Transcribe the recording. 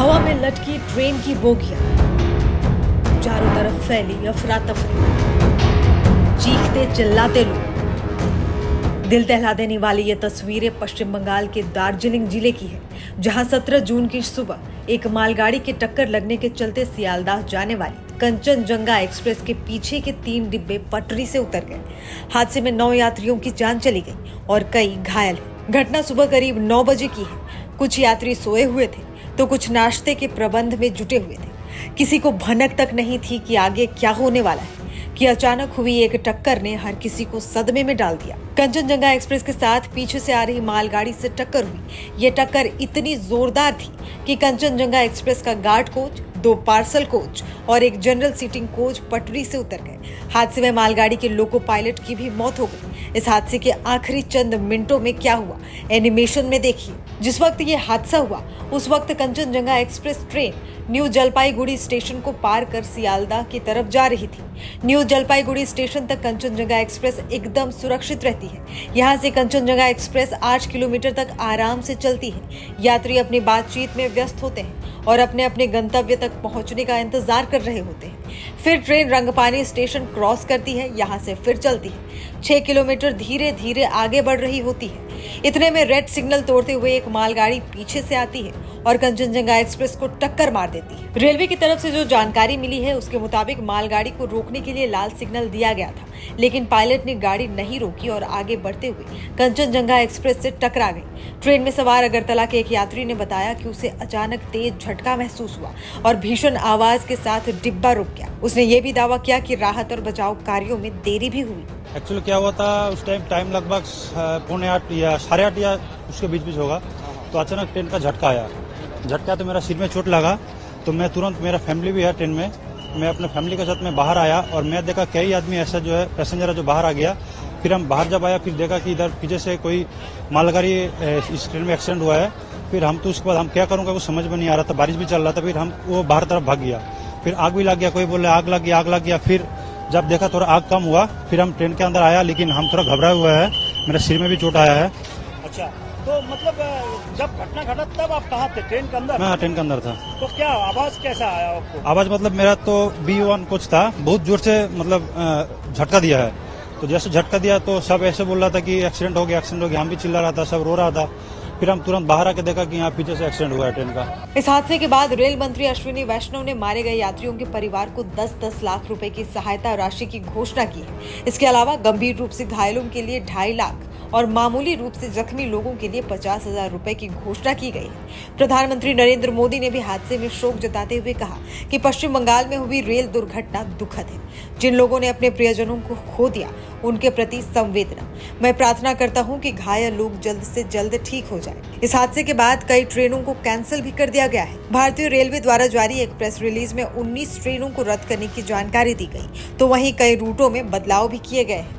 हवा में लटकी ट्रेन की बोगियां, चारों तरफ फैली अफरा तफरी, चीखते चिल्लाते लोग। दिल दहला देने वाली ये तस्वीरें पश्चिम बंगाल के दार्जिलिंग जिले की है, जहां 17 जून की सुबह एक मालगाड़ी के टक्कर लगने के चलते सियालदाह जाने वाली कंचनजंगा एक्सप्रेस के पीछे के 3 डिब्बे पटरी से उतर गए। हादसे में 9 यात्रियों की जान चली गई और कई घायल हैं। घटना सुबह करीब 9 बजे की है। कुछ यात्री सोए हुए थे तो कुछ नाश्ते के प्रबंध में जुटे हुए थे। किसी को भनक तक नहीं थी कि आगे क्या होने वाला है कि अचानक हुई एक टक्कर ने हर किसी को सदमे में डाल दिया। कंचनजंगा एक्सप्रेस के साथ पीछे से आ रही मालगाड़ी से टक्कर हुई। ये टक्कर इतनी जोरदार थी कि कंचनजंगा एक्सप्रेस का गार्ड कोच, 2 पार्सल कोच और एक जनरल सीटिंग कोच पटरी से उतर गए। हादसे में मालगाड़ी के लोको पायलट की भी मौत हो गई। इस हादसे के आखिरी चंद मिनटों में क्या हुआ, एनिमेशन में देखिए। जिस वक्त ये हादसा हुआ उस वक्त Kanchenjunga express train new Jalpaiguri station को पार कर सियालदाह की तरफ जा रही थी। न्यू जलपाईगुड़ी स्टेशन तक कंचनजंगा एक्सप्रेस एकदम सुरक्षित रहती है। यहाँ से कंचनजंगा एक्सप्रेस 8 किलोमीटर तक आराम से चलती है। यात्री अपनी बातचीत में व्यस्त होते हैं और अपने अपने गंतव्य तक पहुंचने का इंतजार कर रहे होते हैं। फिर ट्रेन रंगपानी स्टेशन क्रॉस करती है, यहाँ से फिर चलती है। 6 किलोमीटर धीरे धीरे आगे बढ़ रही होती है। इतने में रेड सिग्नल तोड़ते हुए एक मालगाड़ी पीछे से आती है और कंचनजंगा एक्सप्रेस को टक्कर मार देती है। रेलवे की तरफ से जो जानकारी मिली है उसके मुताबिक मालगाड़ी को रोकने के लिए लाल सिग्नल दिया गया था, लेकिन पायलट ने गाड़ी नहीं रोकी और आगे बढ़ते हुए कंचनजंगा एक्सप्रेस से टकरा गई। ट्रेन में सवार अगरतला के एक यात्री ने बताया कि उसे अचानक तेज झटका महसूस हुआ और भीषण आवाज के साथ डिब्बा रुक गया। उसने ये भी दावा किया कि राहत और बचाव कार्यों में देरी भी हुई। एक्चुअली क्या हुआ था, उस टाइम लगभग 7:45 या 8:30 या उसके बीच होगा, तो अचानक ट्रेन का झटका आया। झटका तो मेरा सिर में चोट लगा, तो मैं तुरंत, मेरा फैमिली भी है ट्रेन में, मैं अपने फैमिली के साथ में बाहर आया और मैं देखा कई आदमी ऐसा जो है पैसेंजर जो बाहर आ गया। फिर हम बाहर जब आया फिर देखा कि इधर पीछे से कोई मालगाड़ी इस ट्रेन में एक्सीडेंट हुआ है। फिर हम तो उसके बाद हम क्या करूँगा वो समझ में नहीं आ रहा था, बारिश भी चल रहा था। फिर हम वो बाहर तरफ भाग गया, फिर आग भी लग गया, कोई बोले आग लग गया। फिर जब देखा थोड़ा आग कम हुआ फिर हम ट्रेन के अंदर आया, लेकिन हम थोड़ा घबराए हुए हैं, मेरे सिर में भी चोट आया है। अच्छा, तो मतलब जब घटना घटा तब आप कहाँ थे? ट्रेन के अंदर? मैं ट्रेन के अंदर था। तो क्या आवाज कैसा आया आपको? आवाज मतलब मेरा तो B1 कोच था, बहुत जोर से मतलब झटका दिया है। तो जैसे झटका दिया तो सब ऐसे बोल रहा था कि एक्सीडेंट हो गया। हम भी चिल्ला रहा था, सब रो रहा था। फिर हम तुरंत बाहर आके देखा कि यहाँ पीछे से एक्सीडेंट हुआ है ट्रेन का। इस हादसे के बाद रेल मंत्री अश्विनी वैष्णव ने मारे गए यात्रियों के परिवार को 10-10 लाख रुपए की सहायता राशि की घोषणा की है। इसके अलावा गंभीर रूप से घायलों के लिए 2.5 लाख और मामूली रूप से जख्मी लोगों के लिए 50,000 रुपए की घोषणा की गई है। प्रधानमंत्री नरेंद्र मोदी ने भी हादसे में शोक जताते हुए कहा कि पश्चिम बंगाल में हुई रेल दुर्घटना दुखद है। जिन लोगों ने अपने प्रियजनों को खो दिया उनके प्रति संवेदना। मैं प्रार्थना करता हूं कि घायल लोग जल्द से जल्द ठीक हो जाएं। इस हादसे के बाद कई ट्रेनों को कैंसिल भी कर दिया गया है। भारतीय रेलवे द्वारा जारी एक प्रेस रिलीज में 19 ट्रेनों को रद्द करने की जानकारी दी गई, तो वहीं कई रूटों में बदलाव भी किए गए हैं।